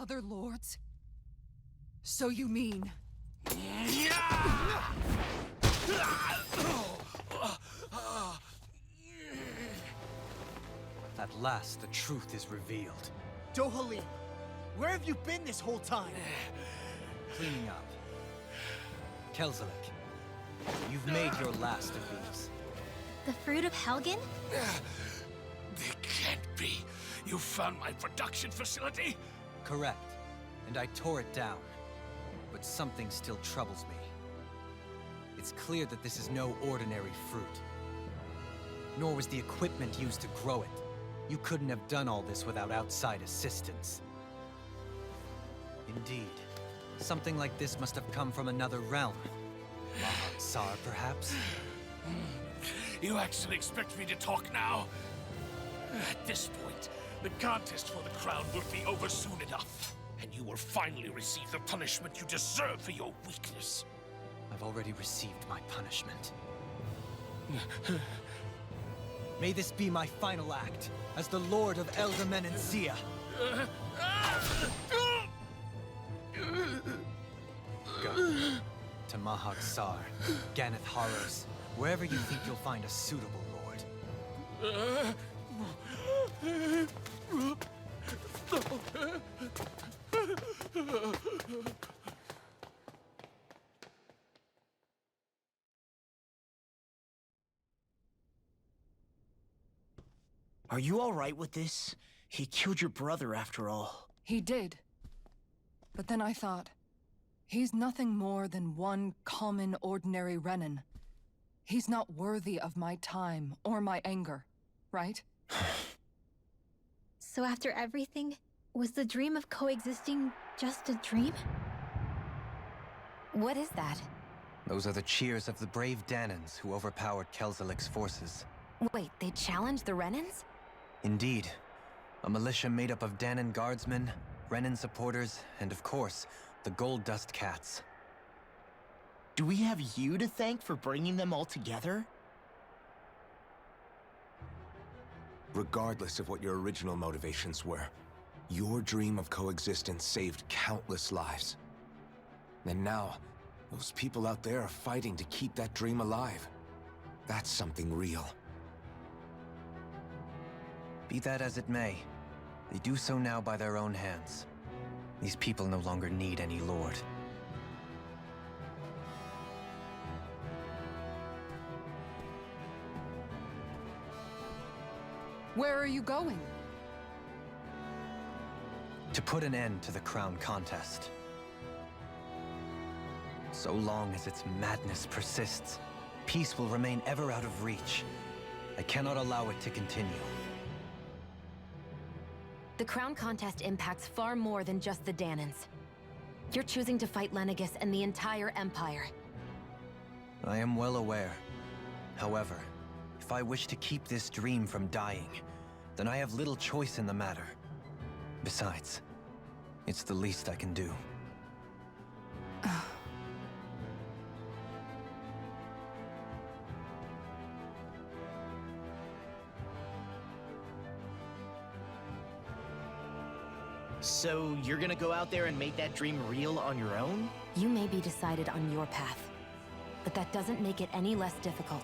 Other lords? So you mean... At last, the truth is revealed. Dohalim, where have you been this whole time? Cleaning up. Kelzelik, you've made your last of these. The fruit of Helgen? They can't be. You found my production facility? Correct. And I tore it down. But something still troubles me. It's clear that this is no ordinary fruit. Nor was the equipment used to grow it. You couldn't have done all this without outside assistance. Indeed. Something like this must have come from another realm. Mahag-Sar, perhaps? You actually expect me to talk now? At this point, the contest for the crown will be over soon enough. And you will finally receive the punishment you deserve for your weakness. I've already received my punishment. May this be my final act, as the Lord of Eldamen and Sia. Go. To Mahag-Sar, Ganeth Harros, wherever you think you'll find a suitable lord. Are you all right with this? He killed your brother after all. He did. But then I thought, he's nothing more than one common, ordinary Renan. He's not worthy of my time or my anger, right? So after everything, was the dream of coexisting just a dream? What is that? Those are the cheers of the brave Danans who overpowered Kelzelik's forces. Wait, they challenged the Renans? Indeed. A militia made up of Danan guardsmen, Renan supporters, and of course, the Gold Dust Cats. Do we have you to thank for bringing them all together? Regardless of what your original motivations were, your dream of coexistence saved countless lives. And now, those people out there are fighting to keep that dream alive. That's something real. Be that as it may, they do so now by their own hands. These people no longer need any lord. Where are you going? To put an end to the crown contest. So long as its madness persists, peace will remain ever out of reach. I cannot allow it to continue. The crown contest impacts far more than just the Danans. You're choosing to fight Lenegis and the entire Empire. I am well aware. However, if I wish to keep this dream from dying, then I have little choice in the matter. Besides, it's the least I can do. So you're gonna go out there and make that dream real on your own? You may be decided on your path, but that doesn't make it any less difficult.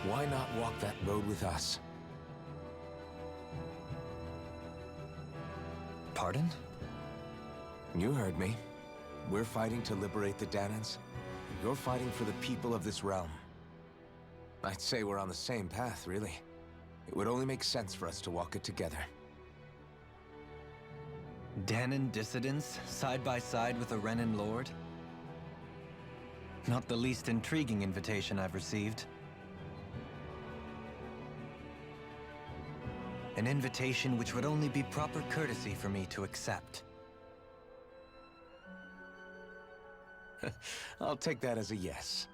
Why not walk that road with us? Pardon? You heard me. We're fighting to liberate the Danans. You're fighting for the people of this realm. I'd say we're on the same path, really. It would only make sense for us to walk it together. Danan dissidents, side by side with a Renan lord? Not the least intriguing invitation I've received. An invitation which would only be proper courtesy for me to accept. I'll take that as a yes.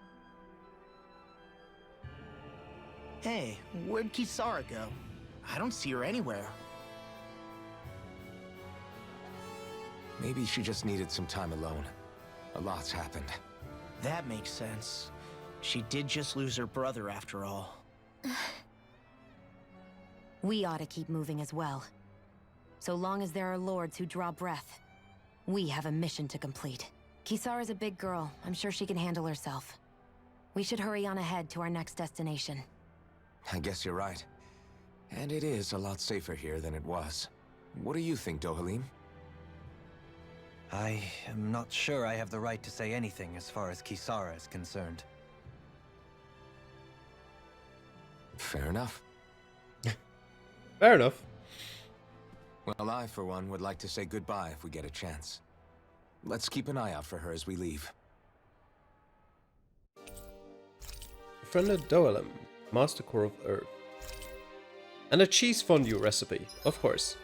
Hey, where'd Kisara go? I don't see her anywhere. Maybe she just needed some time alone. A lot's happened. That makes sense. She did just lose her brother after all. we ought to keep moving as well. So long as there are lords who draw breath, we have a mission to complete. Kisara's a big girl. I'm sure she can handle herself. We should hurry on ahead to our next destination. I guess you're right. And it is a lot safer here than it was. What do you think, Dohalim? I am not sure I have the right to say anything as far as Kisara is concerned. Fair enough. Fair enough. Well, I, for one, would like to say goodbye if we get a chance. Let's keep an eye out for her as we leave. Befriended Doelem, Master Core of Earth. And a cheese fondue recipe, of course.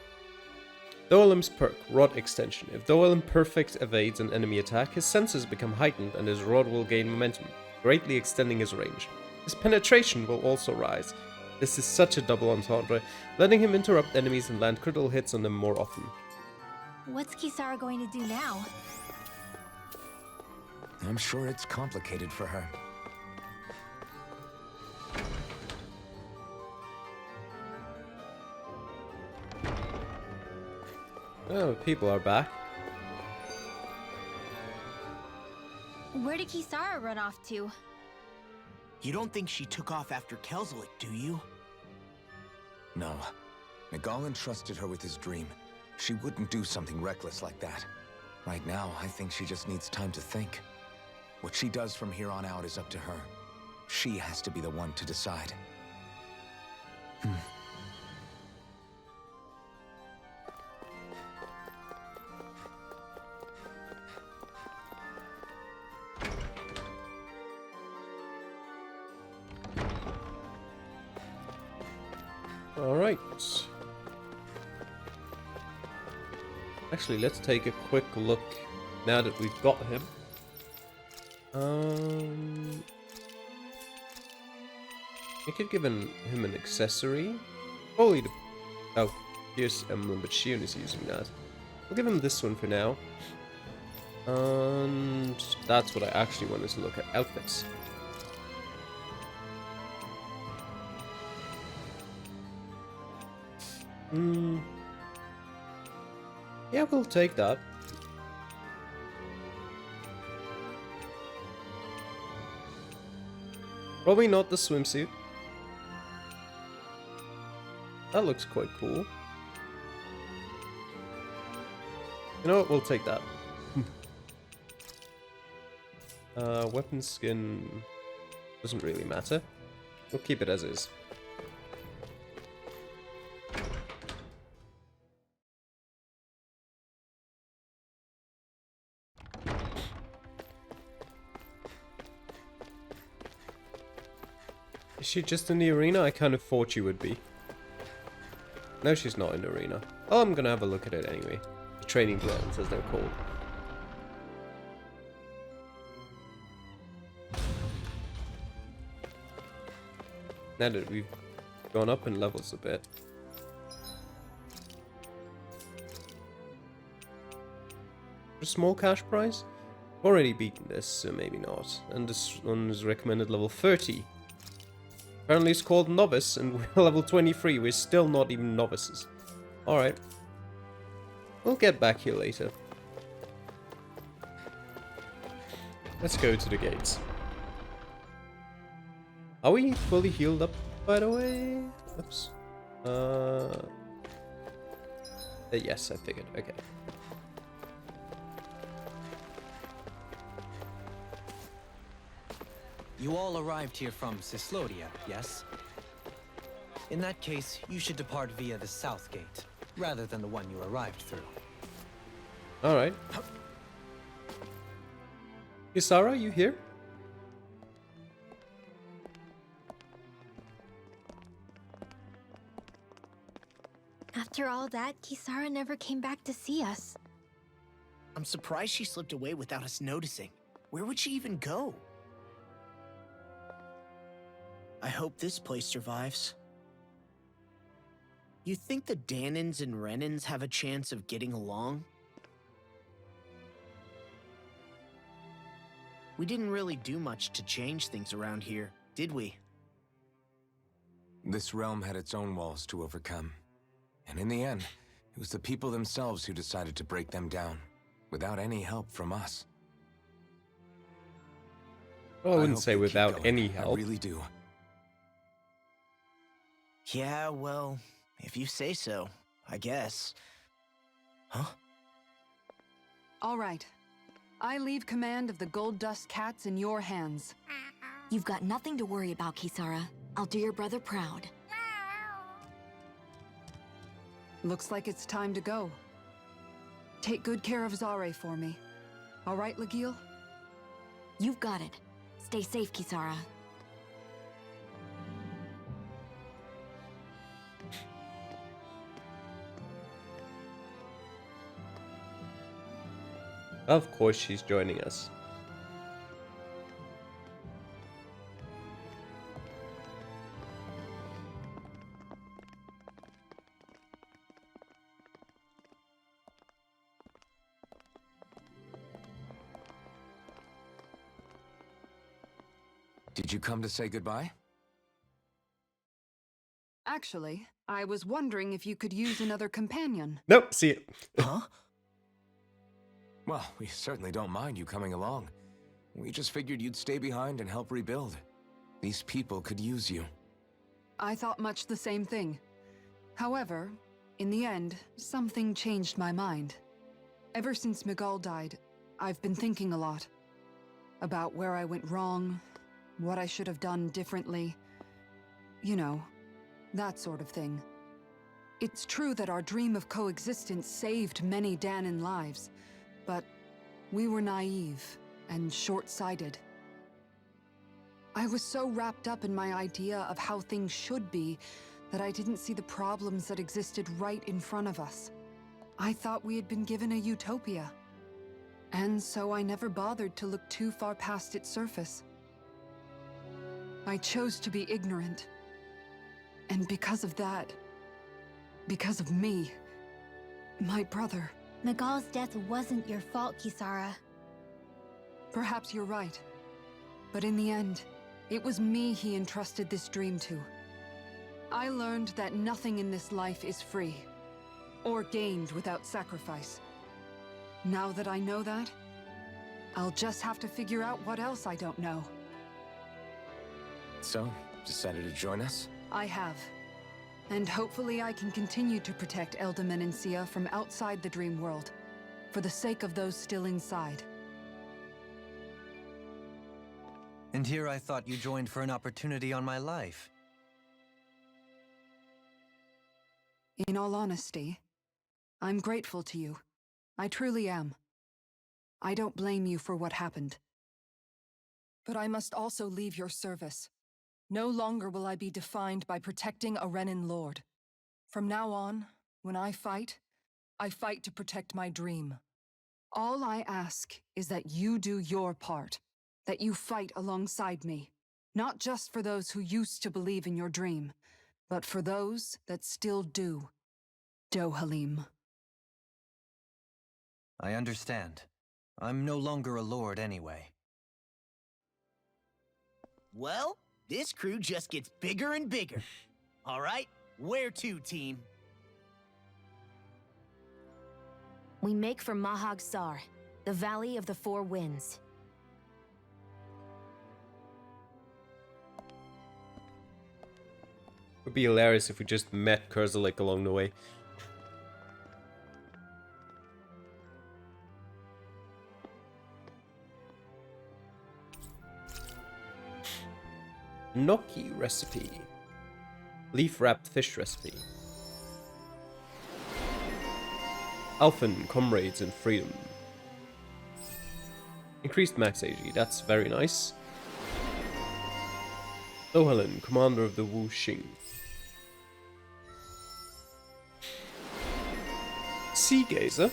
Doelem's perk, Rod Extension. If Doelem perfect evades an enemy attack, his senses become heightened and his rod will gain momentum, greatly extending his range. His penetration will also rise. This is such a double entendre, letting him interrupt enemies and land critical hits on them more often. What's Kisara going to do now? I'm sure it's complicated for her. Oh, people are back. Where did Kisara run off to? You don't think she took off after Kelzelik, do you? No. Nagal entrusted her with his dream. She wouldn't do something reckless like that. Right now, I think she just needs time to think. What she does from here on out is up to her. She has to be the one to decide. Alright. Actually, let's take a quick look now that we've got him. I could give him an accessory. Probably the... Oh, here's emblem, but Shion is using that. I'll give him this one for now. And that's what I actually wanted to look at. Outfits. Yeah, we'll take that. Probably not the swimsuit. That looks quite cool. You know what? We'll take that. Weapon skin doesn't really matter. We'll keep it as is. Is she just in the arena? I kind of thought she would be. No, she's not in the arena. Oh, I'm gonna have a look at it anyway. The training grounds, as they're called. Now that we've gone up in levels a bit. A small cash prize? Already beaten this, so maybe not. And this one is recommended level 30. Apparently it's called Novice, and we're level 23. We're still not even novices. Alright. We'll get back here later. Let's go to the gates. Are we fully healed up, by the way? Oops. Yes, I figured. Okay. You all arrived here from Cislodia, yes? In that case, you should depart via the south gate, rather than the one you arrived through. Alright. Kisara, you here? After all that, Kisara never came back to see us. I'm surprised she slipped away without us noticing. Where would she even go? I hope this place survives. You think the Danans and Renans have a chance of getting along? We didn't really do much to change things around here, did we? This realm had its own walls to overcome. And in the end, it was the people themselves who decided to break them down, without any help from us. Well, I wouldn't hope say you keep without going. any help. I really do. Yeah, well, if you say so, I guess. Huh? All right. I leave command of the Gold Dust Cats in your hands. You've got nothing to worry about, Kisara. I'll do your brother proud. Looks like it's time to go. Take good care of Zare for me. All right, Legil? You've got it. Stay safe, Kisara. Of course she's joining us. Did you come to say goodbye? Actually, I was wondering if you could use another companion. Nope, see it. Huh? Well, we certainly don't mind you coming along. We just figured you'd stay behind and help rebuild. These people could use you. I thought much the same thing. However, in the end, something changed my mind. Ever since Miguel died, I've been thinking a lot. About where I went wrong, what I should have done differently. You know, that sort of thing. It's true that our dream of coexistence saved many Danan lives, but we were naive and short-sighted. I was so wrapped up in my idea of how things should be that I didn't see the problems that existed right in front of us. I thought we had been given a utopia. And so I never bothered to look too far past its surface. I chose to be ignorant. And because of that, because of me, my brother... Miguel's death wasn't your fault, Kisara. Perhaps you're right. But in the end, it was me he entrusted this dream to. I learned that nothing in this life is free, or gained without sacrifice. Now that I know that, I'll just have to figure out what else I don't know. So, decided to join us? I have. And hopefully I can continue to protect Elda Menencia from outside the dream world, for the sake of those still inside. And here I thought you joined for an opportunity on my life. In all honesty, I'm grateful to you. I truly am. I don't blame you for what happened. But I must also leave your service. No longer will I be defined by protecting a Renan lord. From now on, when I fight to protect my dream. All I ask is that you do your part, that you fight alongside me, not just for those who used to believe in your dream, but for those that still do. Dohalim. I understand. I'm no longer a lord anyway. Well, this crew just gets bigger and bigger. All right, where to, team? We make for Mahag Sar, the Valley of the Four Winds. It would be hilarious if we just met Kerzelik along the way. Gnocchi recipe. Leaf wrapped fish recipe. Alphen comrades in freedom. Increased max AG, that's very nice. Dohalan, commander of the Wu Xing. Sea Gazer.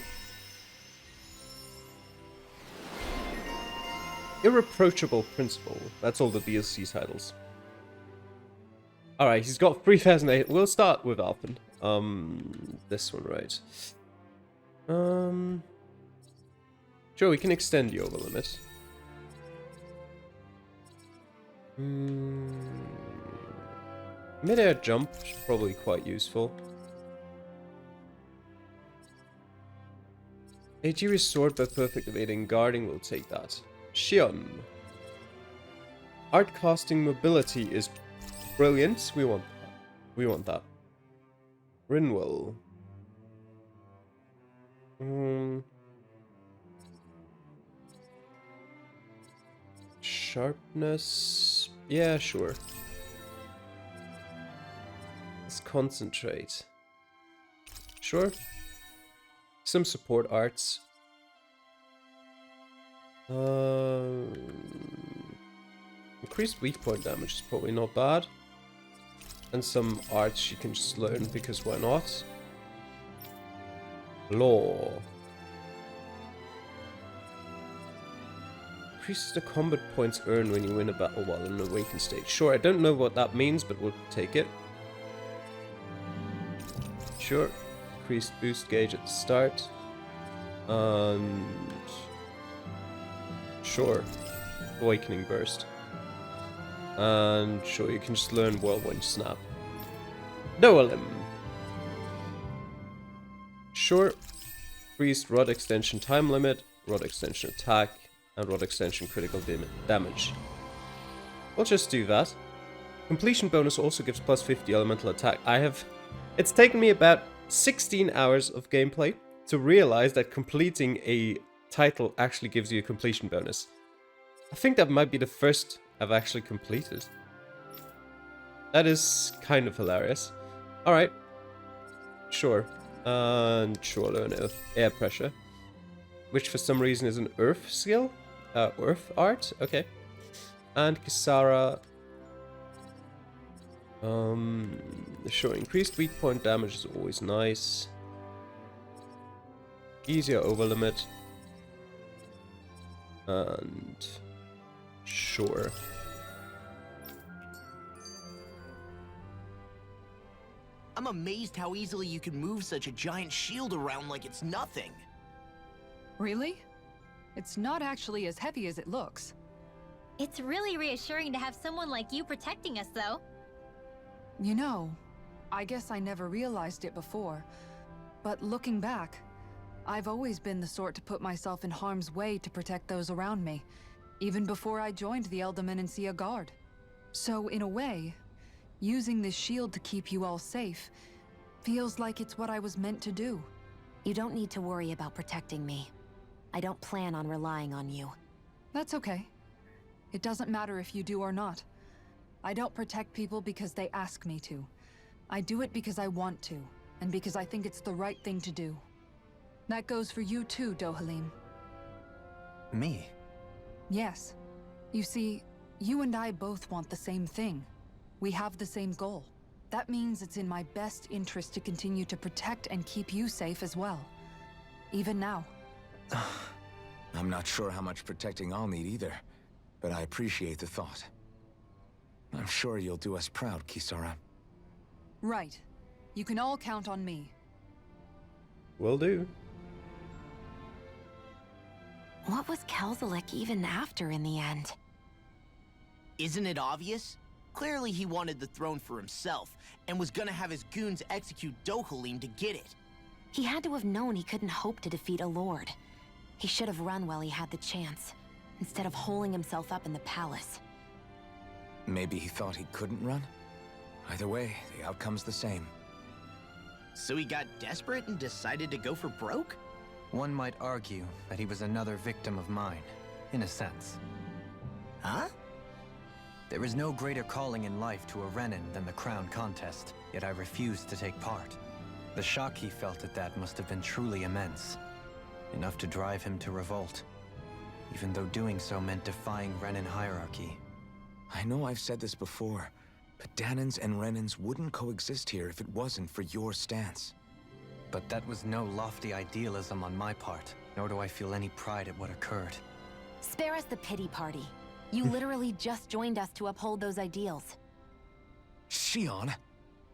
Irreproachable Principle. That's all the DLC titles. Alright, he's got 3,008. We'll start with Alphen. This one, right. Sure, we can extend the over limit. Mid-air jump is probably quite useful. AG restored by perfect evading guarding, will take that. Xion. Art casting mobility is brilliant. We want that. We want that. Rinwell. Sharpness. Yeah, sure. Let's concentrate. Sure. Some support arts. Increased weak point damage is probably not bad. And some arts you can just learn because why not? Law. Increases the combat points earned when you win a battle while in an awakened state. Sure, I don't know what that means, but we'll take it. Sure. Increased boost gauge at the start. And sure. Awakening burst. And sure, you can just learn Whirlwind Snap. Doelim. Sure. Increased rod extension time limit, rod extension attack, and rod extension critical damage. We'll just do that. Completion bonus also gives plus 50 elemental attack. It's taken me about 16 hours of gameplay to realize that completing a title actually gives you a completion bonus. I think that might be the first I've actually completed. That is kind of hilarious. Alright. Sure. And sure, learn air pressure. Which for some reason is an earth skill. Earth art? Okay. And Kisara. Sure, increased weak point damage is always nice. Easier over limit. And sure. I'm amazed how easily you can move such a giant shield around like it's nothing. Really? It's not actually as heavy as it looks. It's really reassuring to have someone like you protecting us, though. You know, I guess I never realized it before, but looking back, I've always been the sort to put myself in harm's way to protect those around me, even before I joined the Elderman and Sea Guard. So in a way, using this shield to keep you all safe feels like it's what I was meant to do. You don't need to worry about protecting me. I don't plan on relying on you. That's okay. It doesn't matter if you do or not. I don't protect people because they ask me to. I do it because I want to, and because I think it's the right thing to do. That goes for you too, Dohalim. Me? Yes. You see, you and I both want the same thing. We have the same goal. That means it's in my best interest to continue to protect and keep you safe as well. Even now. I'm not sure how much protecting I'll need either, but I appreciate the thought. I'm sure you'll do us proud, Kisara. Right. You can all count on me. Will do. What was Kelzelik even after in the end? Isn't it obvious? Clearly he wanted the throne for himself, and was gonna have his goons execute Dohalim to get it. He had to have known he couldn't hope to defeat a lord. He should have run while he had the chance, instead of holding himself up in the palace. Maybe he thought he couldn't run? Either way, the outcome's the same. So he got desperate and decided to go for broke? One might argue that he was another victim of mine, in a sense. Huh? There is no greater calling in life to a Renin than the crown contest, yet I refused to take part. The shock he felt at that must have been truly immense. Enough to drive him to revolt, even though doing so meant defying Renin hierarchy. I know I've said this before, but Danans and Renins wouldn't coexist here if it wasn't for your stance. But that was no lofty idealism on my part, nor do I feel any pride at what occurred. Spare us the pity party. You literally just joined us to uphold those ideals. Xion?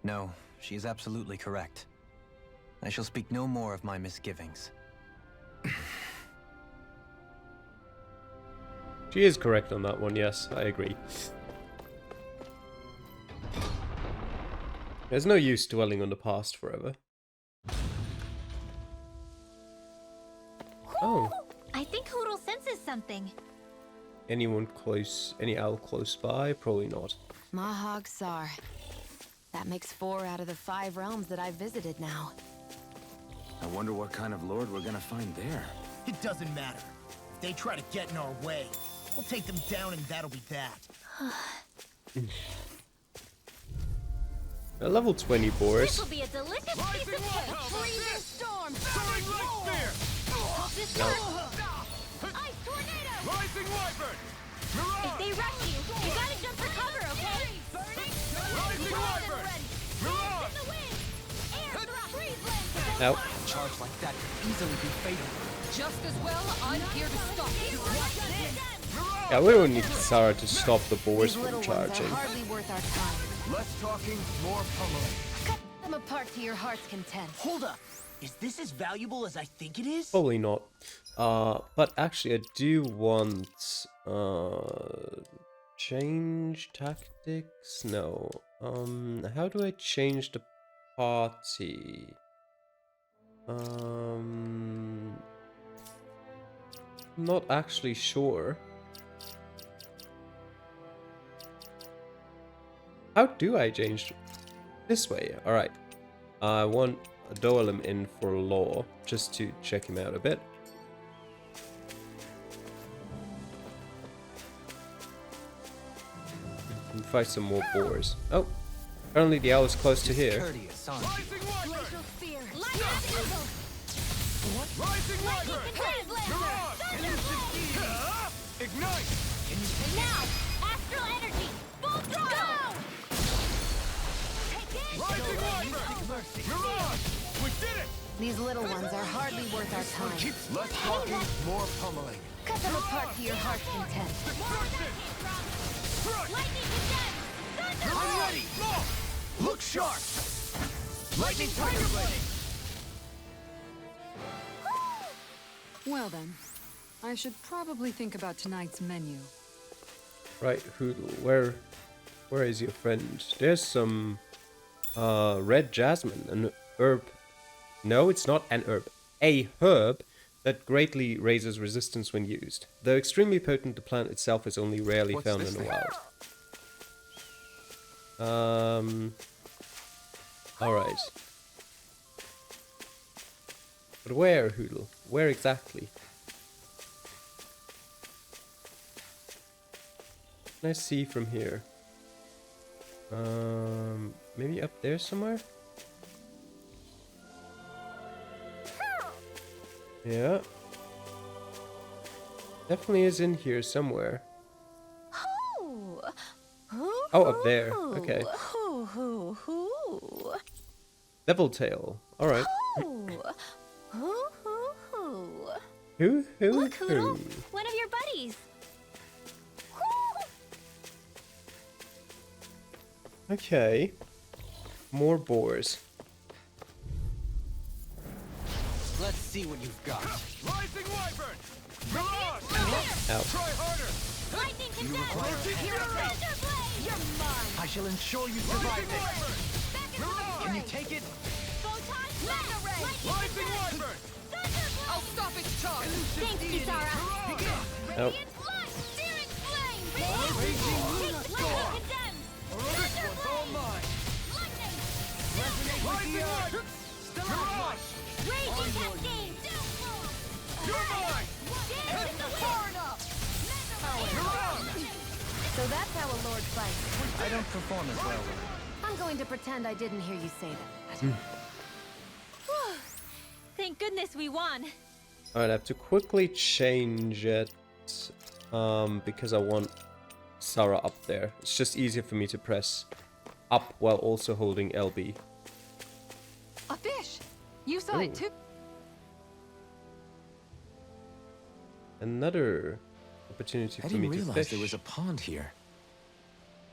No, she is absolutely correct. I shall speak no more of my misgivings. She is correct on that one, yes, I agree. There's no use dwelling on the past forever. Oh. I think Hoodle senses something. Anyone close? Any owl close by? Probably not. Mahag Sar. That makes 4 out of the 5 realms that I've visited now. I wonder what kind of lord we're gonna find there. It doesn't matter. If they try to get in our way, we'll take them down and that'll be that. A level 20 This Boris. will be a delicious piece of cake. Freezing storm. Soaring light spear! This No. Ice tornado. Rising wyvern! If they rush you, you gotta jump for cover, okay? Rising wyvern! Mirage! In the wind. Air thrust. Freeze lance. Out. A charge like that could easily be fatal. Just as well, I'm here to stop you. Yeah, we don't need Sarah to stop the Boars These from little ones charging. are hardly worth our time. Less talking, more pummeling. Cut them apart to your heart's content. Hold up. Is this as valuable as I think it is? Probably not. But actually I do want change tactics? No. How do I change the party? I'm not actually sure. How do I change this way? Alright. I want Doelim in for law, just to check him out a bit. And fight some more boars. Oh, apparently the owl is close to here. Courteous, aren't you? Rising wyvern! Glacial sphere. Lightning eagle. Rising wyvern! Freeze lance. Mirage! Ignite! And now, astral energy. Full throttle. Rising wyvern! Mirage! We did it! These little ones are hardly worth our time. Less talking, more pummeling. Cut them apart to your heart's content. Destruction! Crush! Lightning condensed. Thunder. I'm ready! Look sharp! Lightning tiger blade! Well then, I should probably think about tonight's menu. Right, Hoodle, where is your friend? There's some red jasmine, an herb. No, it's not an herb. A herb that greatly raises resistance when used. Though extremely potent, the plant itself is only rarely What's found this in the thing? wild. Alright. But where, Hoodle? Where exactly? Can I see from here? Maybe up there somewhere? Yeah. Definitely is in here somewhere. Oh, up there. Okay. Devil Tail. Alright. Who? Look, Hoodle. One of your buddies. Okay. More boars. Let's see what you've got. Rising wyvern! Mirage! Ow. Try harder! Lightning condensed. Hero Thunder blade. You're mine. I shall ensure you survive this. Back into the Can you fray. take it? Photon mega ray. Rising wyvern! Thunder blade. I'll stop its charge. Thanks, Kisara. Nope. Radiant flush. Searing flame. Raging lightning condensed. Thunder blade. Lightning. Rising wyvern! Mirage! Raging cascade. Downfall. You're mine! Dance in the wind. Mirage! So that's how a lord fights. I don't perform as well. I'm going to pretend I didn't hear you say that. Thank goodness we won. Alright, I have to quickly change it. Because I want Sarah up there. It's just easier for me to press up while also holding LB. A fish. You saw it too. Another opportunity I for me didn't to realize fish. there was a pond here.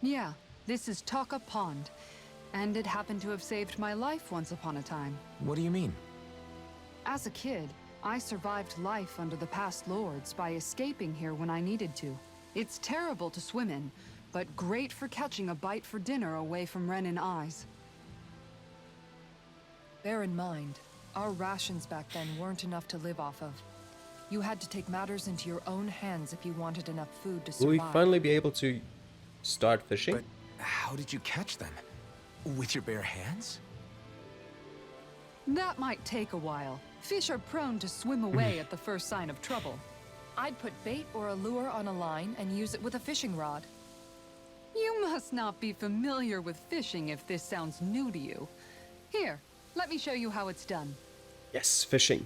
Yeah, this is Taka Pond. And it happened to have saved my life once upon a time. What do you mean? As a kid, I survived life under the past lords by escaping here when I needed to. It's terrible to swim in, but great for catching a bite for dinner away from Ren and eyes. Bear in mind, our rations back then weren't enough to live off of. You had to take matters into your own hands if you wanted enough food to Will we survive. finally be able to start fishing? But how did you catch them? With your bare hands? That might take a while. Fish are prone to swim away at the first sign of trouble. I'd put bait or a lure on a line and use it with a fishing rod. You must not be familiar with fishing if this sounds new to you. Here, let me show you how it's done. Yes, fishing.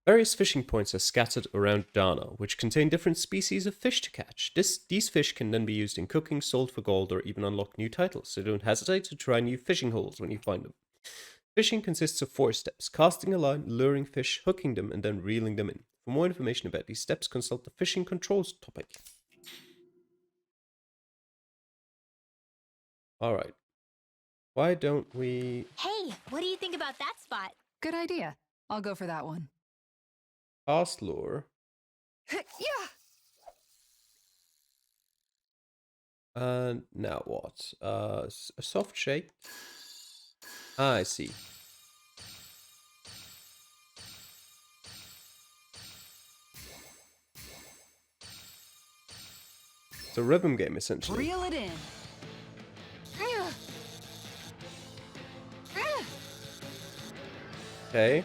Various fishing points are scattered around Dana, which contain different species of fish to catch. These fish can then be used in cooking, sold for gold, or even unlock new titles, so don't hesitate to try new fishing holes when you find them. Fishing consists of 4 steps: casting a line, luring fish, hooking them, and then reeling them in. For more information about these steps, consult the fishing controls topic. Alright. Why don't we... Hey, what do you think about that spot? Good idea. I'll go for that one. cast lure? Yeah! And now what? A soft shake? Ah, I see. It's a rhythm game, essentially. Reel it in. Okay.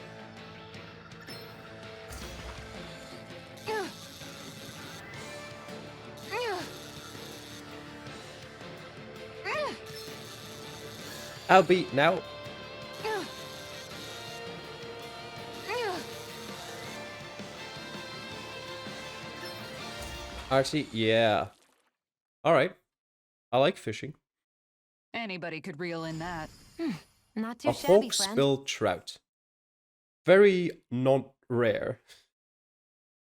I'll beat now. Actually, yeah. Alright. I like fishing. Anybody could reel in that. Not too A shabby, friend. hawksbill trout. Very not rare.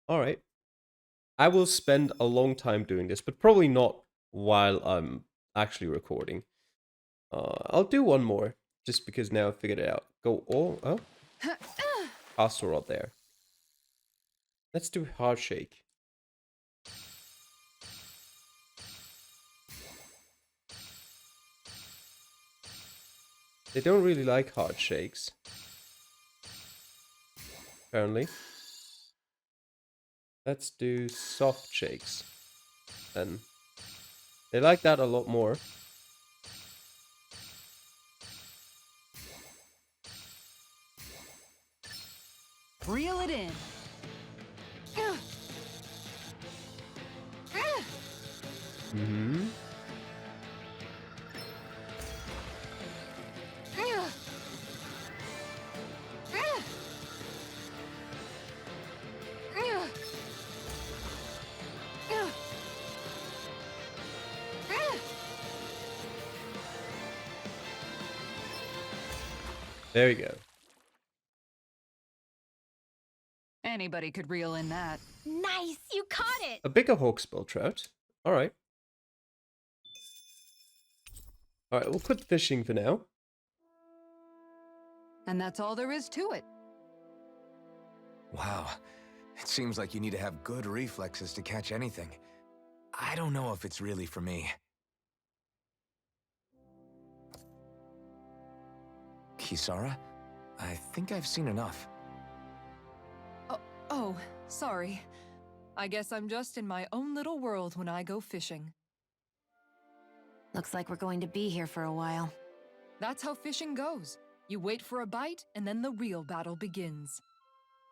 Alright. I will spend a long time doing this, but probably not while I'm actually recording. I'll do one more, just because now I figured it out. Go all... Oh. Castle rod there. Let's do hard shake. They don't really like hard shakes. Apparently. Let's do soft shakes. Then. They like that a lot more. Reel it in. Mm-hmm. There you go. Anybody could reel in that. Nice, you caught it! A bigger hawksbill trout. Alright. Alright, we'll quit fishing for now. And that's all there is to it. Wow. It seems like you need to have good reflexes to catch anything. I don't know if it's really for me. Kisara? I think I've seen enough. Oh, sorry. I guess I'm just in my own little world when I go fishing. Looks like we're going to be here for a while. That's how fishing goes. You wait for a bite, and then the real battle begins.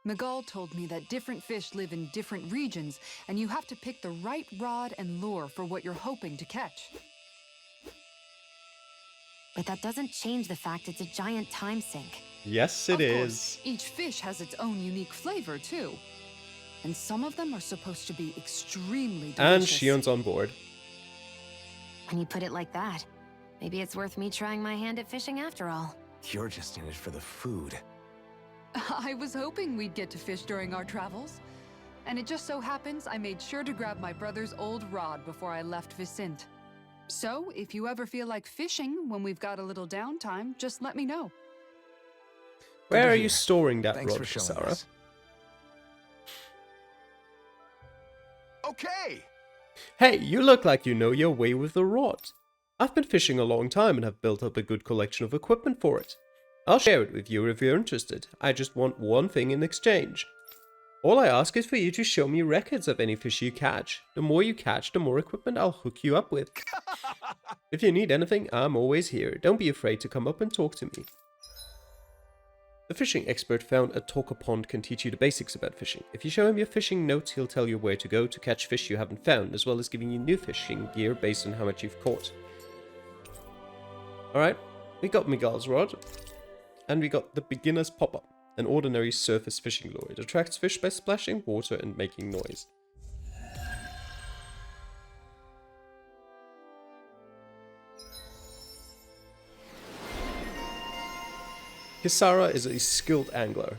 Miguel told me that different fish live in different regions, and you have to pick the right rod and lure for what you're hoping to catch. But that doesn't change the fact it's a giant time sink. Yes, it Of is. course, each fish has its own unique flavor, too. And some of them are supposed to be extremely delicious. And Shion's on board. When you put it like that, maybe it's worth me trying my hand at fishing after all. You're just in it for the food. I was hoping we'd get to fish during our travels. And it just so happens I made sure to grab my brother's old rod before I left Vicente. So, if you ever feel like fishing when we've got a little downtime, just let me know. Where Good to are hear. you storing that Thanks rod, for showing Sarah? us. Okay! Hey, you look like you know your way with the rod. I've been fishing a long time and have built up a good collection of equipment for it. I'll share it with you if you're interested. I just want one thing in exchange. All I ask is for you to show me records of any fish you catch. The more you catch, the more equipment I'll hook you up with. If you need anything, I'm always here. Don't be afraid to come up and talk to me. The fishing expert found a talker pond can teach you the basics about fishing. If you show him your fishing notes, he'll tell you where to go to catch fish you haven't found, as well as giving you new fishing gear based on how much you've caught. Alright, we got Miguel's rod, and we got the beginner's pop-up, an ordinary surface fishing lure. It attracts fish by splashing water and making noise. Kisara is a skilled angler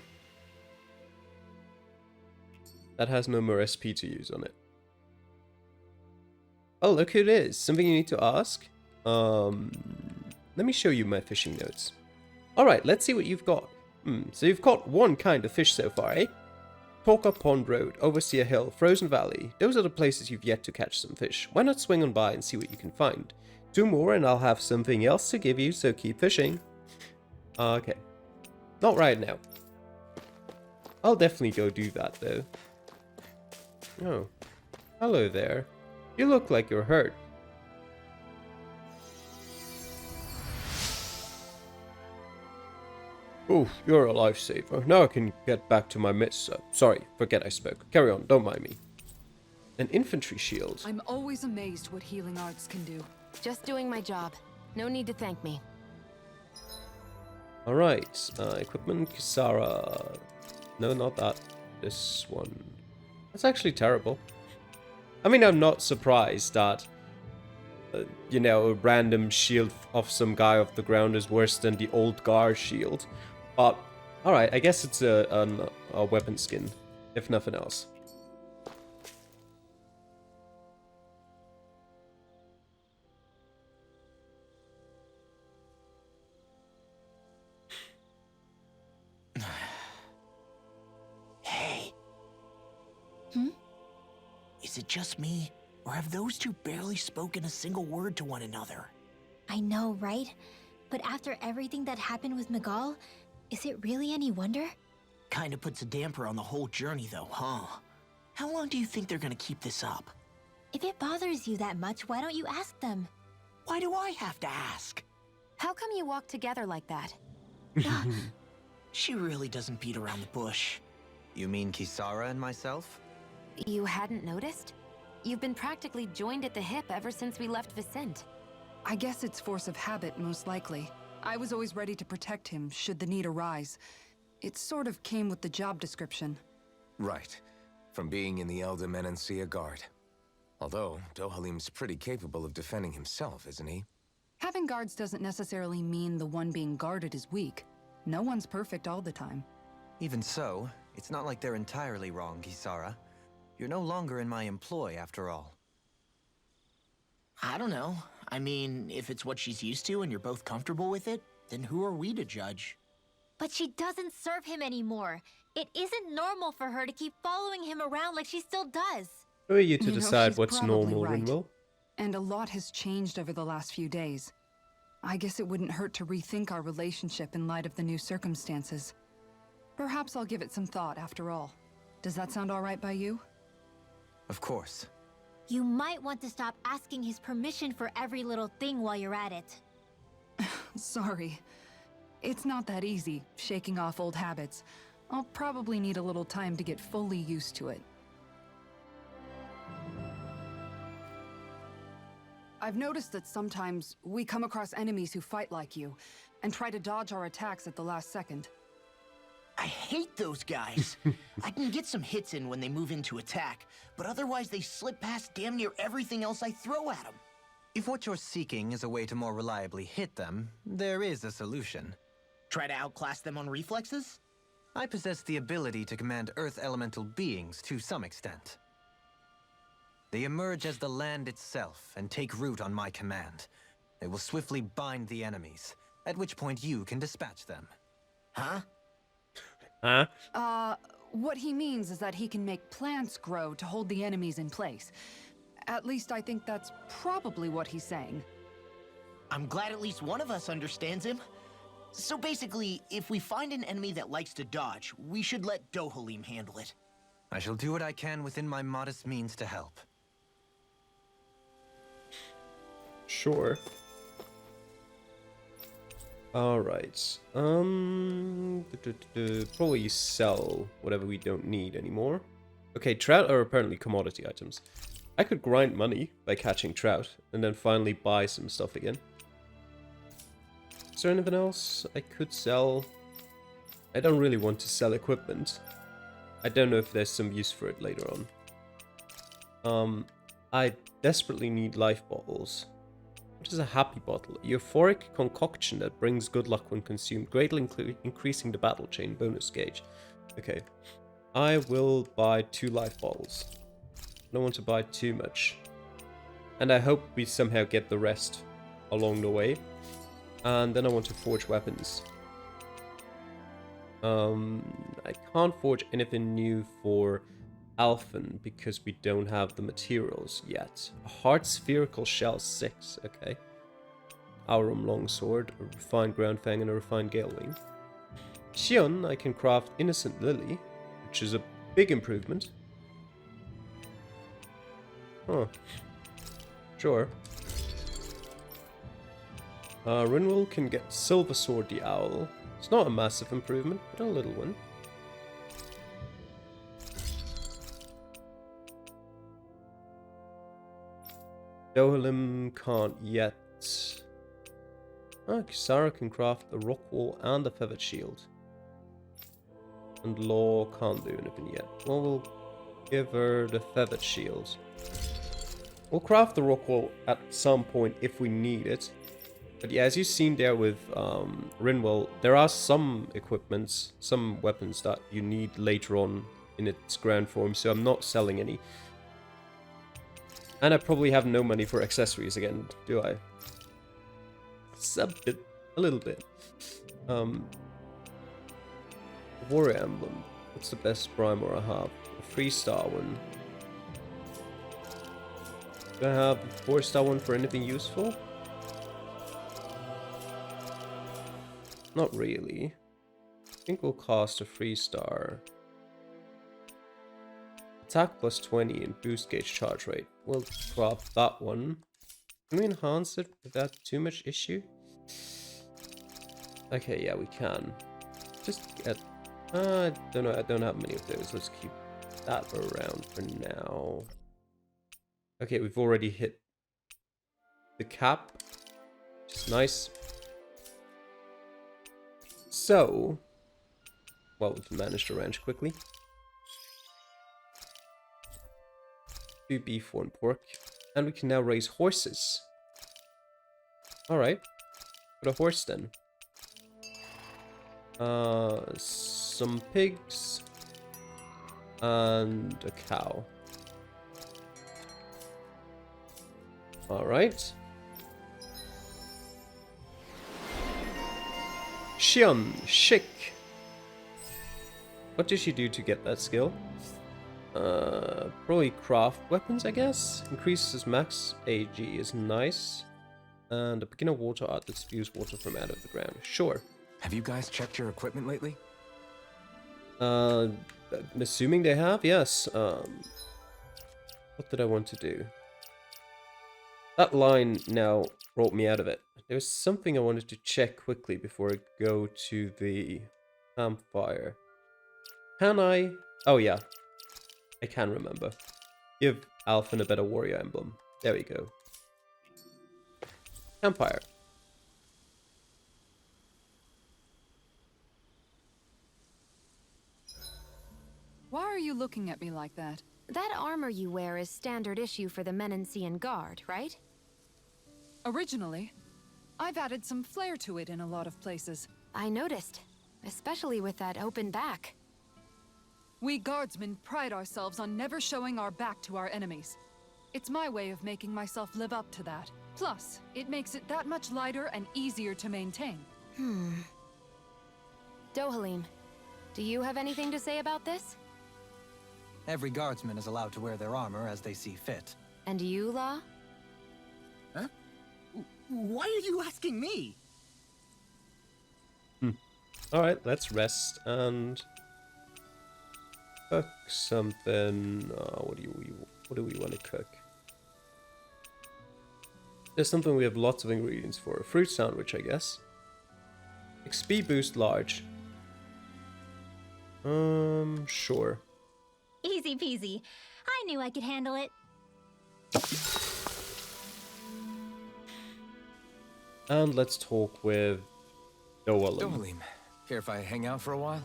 that has no more SP to use on it. Oh, look who it is. Something you need to ask? Let me show you my fishing notes. Alright, let's see what you've got. So you've caught one kind of fish so far, eh? Talker Pond Road, Overseer Hill, Frozen Valley. Those are the places you've yet to catch some fish. Why not swing on by and see what you can find? 2 more and I'll have something else to give you, so keep fishing. Okay. Not right now. I'll definitely go do that though. Oh. Hello there. You look like you're hurt. Oof, you're a lifesaver. Now I can get back to my mitts. Sorry, forget I spoke. Carry on, don't mind me. An infantry shield. I'm always amazed what healing arts can do. Just doing my job. No need to thank me. Alright, equipment, Kisara. No, not that. This one. That's actually terrible. I mean, I'm not surprised that, you know, a random shield of some guy off the ground is worse than the old guard shield. But, alright, I guess it's a weapon skin, if nothing else. Hey. Is it just me, or have those two barely spoken a single word to one another? I know, right? But after everything that happened with Miguel, is it really any wonder? Kinda puts a damper on the whole journey though, huh? How long do you think they're gonna keep this up? If it bothers you that much, why don't you ask them? Why do I have to ask? How come you walk together like that? She really doesn't beat around the bush. You mean Kisara and myself? You hadn't noticed? You've been practically joined at the hip ever since we left Vicente. I guess it's force of habit, most likely. I was always ready to protect him, should the need arise. It sort of came with the job description. Right. From being in the Elder Menancia Guard. Although, Dohalim's pretty capable of defending himself, isn't he? Having guards doesn't necessarily mean the one being guarded is weak. No one's perfect all the time. Even so, it's not like they're entirely wrong, Kisara. You're no longer in my employ, after all. I don't know. I mean, if it's what she's used to and you're both comfortable with it, then who are we to judge? But she doesn't serve him anymore. It isn't normal for her to keep following him around like she still does. Who are you to You know, decide she's what's probably normal, right. Rinwell? And a lot has changed over the last few days. I guess it wouldn't hurt to rethink our relationship in light of the new circumstances. Perhaps I'll give it some thought after all. Does that sound all right by you? Of course. You might want to stop asking his permission for every little thing while you're at it. Sorry. It's not that easy, shaking off old habits. I'll probably need a little time to get fully used to it. I've noticed that sometimes we come across enemies who fight like you, and try to dodge our attacks at the last second. I hate those guys. I can get some hits in when they move into attack, but otherwise they slip past damn near everything else I throw at them. If what you're seeking is a way to more reliably hit them, there is a solution. Try to outclass them on reflexes? I possess the ability to command Earth elemental beings to some extent. They emerge as the land itself and take root on my command. They will swiftly bind the enemies, at which point you can dispatch them. Huh? Huh? What he means is that he can make plants grow to hold the enemies in place. At least I think that's probably what he's saying. I'm glad at least one of us understands him. So basically, if we find an enemy that likes to dodge, we should let Dohalim handle it. I shall do what I can within my modest means to help. Sure. Alright. Probably sell whatever we don't need anymore. Okay, trout are apparently commodity items. I could grind money by catching trout, and then finally buy some stuff again. Is there anything else I could sell? I don't really want to sell equipment. I don't know if there's some use for it later on. I desperately need life bottles. What is a happy bottle? A euphoric concoction that brings good luck when consumed, greatly increasing the battle chain bonus gauge. Okay. I will buy 2 life bottles. I don't want to buy too much. And I hope we somehow get the rest along the way. And then I want to forge weapons. I can't forge anything new for Alphen because we don't have the materials yet. A hard spherical shell 6, okay. Aurum longsword, a refined ground fang, and a refined galewing. Xion, I can craft innocent lily, which is a big improvement. Huh. Sure. Rinwell can get Silver Sword the Owl. It's not a massive improvement, but a little one. Dohalim can't yet. Kisara can craft a rock wall and a feathered shield. And Law can't do anything yet. Well, we'll give her the feathered shield. We'll craft the rock wall at some point if we need it. But yeah, as you've seen there with Rinwell, there are some equipments, some weapons that you need later on in its ground form, so I'm not selling any. And I probably have no money for accessories again, do I? A little bit. Warrior emblem. What's the best primer I have? A 3-star one. Do I have a 4-star one for anything useful? Not really. I think we'll cost a 3-star. Attack plus 20 and boost gauge charge rate. We'll drop that one. Can we enhance it without too much issue? Okay, yeah, we can. Just get... I don't know, I don't have many of those. Let's keep that around for now. Okay, we've already hit the cap. Which is nice. So... well, we can manage the ranch quickly. 2 beef, 1 pork. And we can now raise horses. Alright. Put a horse then. Some pigs. And a cow. Alright. Xion, Shik. What did she do to get that skill? Probably craft weapons, I guess. Increases max AG is nice. And a beginner water art that spews water from out of the ground. Sure. Have you guys checked your equipment lately? I'm assuming they have, yes. What did I want to do? That line now brought me out of it. There was something I wanted to check quickly before I go to the campfire. Can I? Oh yeah. I can remember. Give Alphen a better warrior emblem. There we go. Campfire. Why are you looking at me like that? That armor you wear is standard issue for the Menancian Guard, right? Originally, I've added some flair to it in a lot of places. I noticed, especially with that open back. We guardsmen pride ourselves on never showing our back to our enemies. It's my way of making myself live up to that. Plus, it makes it that much lighter and easier to maintain. Dohalim, do you have anything to say about this? Every guardsman is allowed to wear their armor as they see fit. And you, Law? Huh? Why are you asking me? Alright, let's rest and cook something. What do we want to cook? There's something we have lots of ingredients for. A fruit sandwich, I guess. XP boost large. Sure. Easy peasy. I knew I could handle it. And let's talk with Doalim. Doalim, care if I hang out for a while?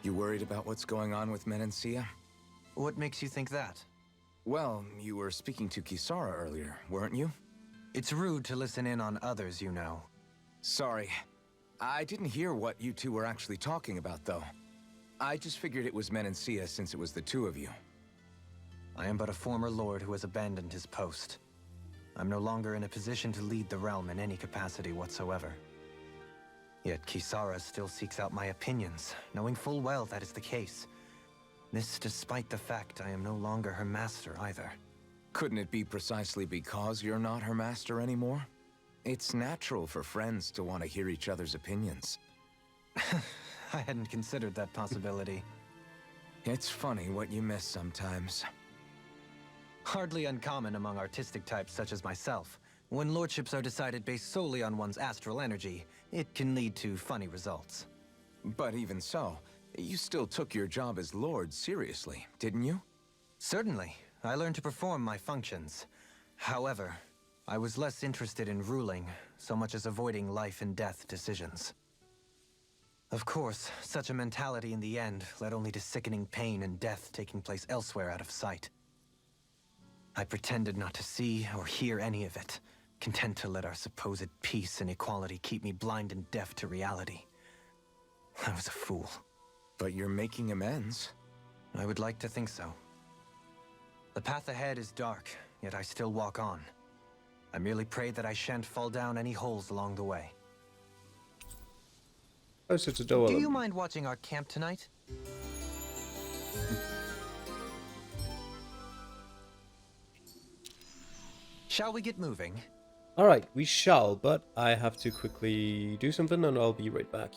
You worried about what's going on with Menancia? What makes you think that? Well, you were speaking to Kisara earlier, weren't you? It's rude to listen in on others, you know. Sorry. I didn't hear what you two were actually talking about, though. I just figured it was Menancia since it was the two of you. I am but a former lord who has abandoned his post. I'm no longer in a position to lead the realm in any capacity whatsoever. Yet Kisara still seeks out my opinions, knowing full well that is the case. This despite the fact I am no longer her master either. Couldn't it be precisely because you're not her master anymore? It's natural for friends to want to hear each other's opinions. I hadn't considered that possibility. It's funny what you miss sometimes. Hardly uncommon among artistic types such as myself. When lordships are decided based solely on one's astral energy, it can lead to funny results. But even so, you still took your job as lord seriously, didn't you? Certainly. I learned to perform my functions. However, I was less interested in ruling, so much as avoiding life and death decisions. Of course, such a mentality in the end led only to sickening pain and death taking place elsewhere out of sight. I pretended not to see or hear any of it, content to let our supposed peace and equality keep me blind and deaf to reality. I was a fool. But you're making amends. I would like to think so. The path ahead is dark, yet I still walk on. I merely pray that I shan't fall down any holes along the way. Closer to Doalim. Do you mind watching our camp tonight? Shall we get moving? Alright, we shall, but I have to quickly do something and I'll be right back.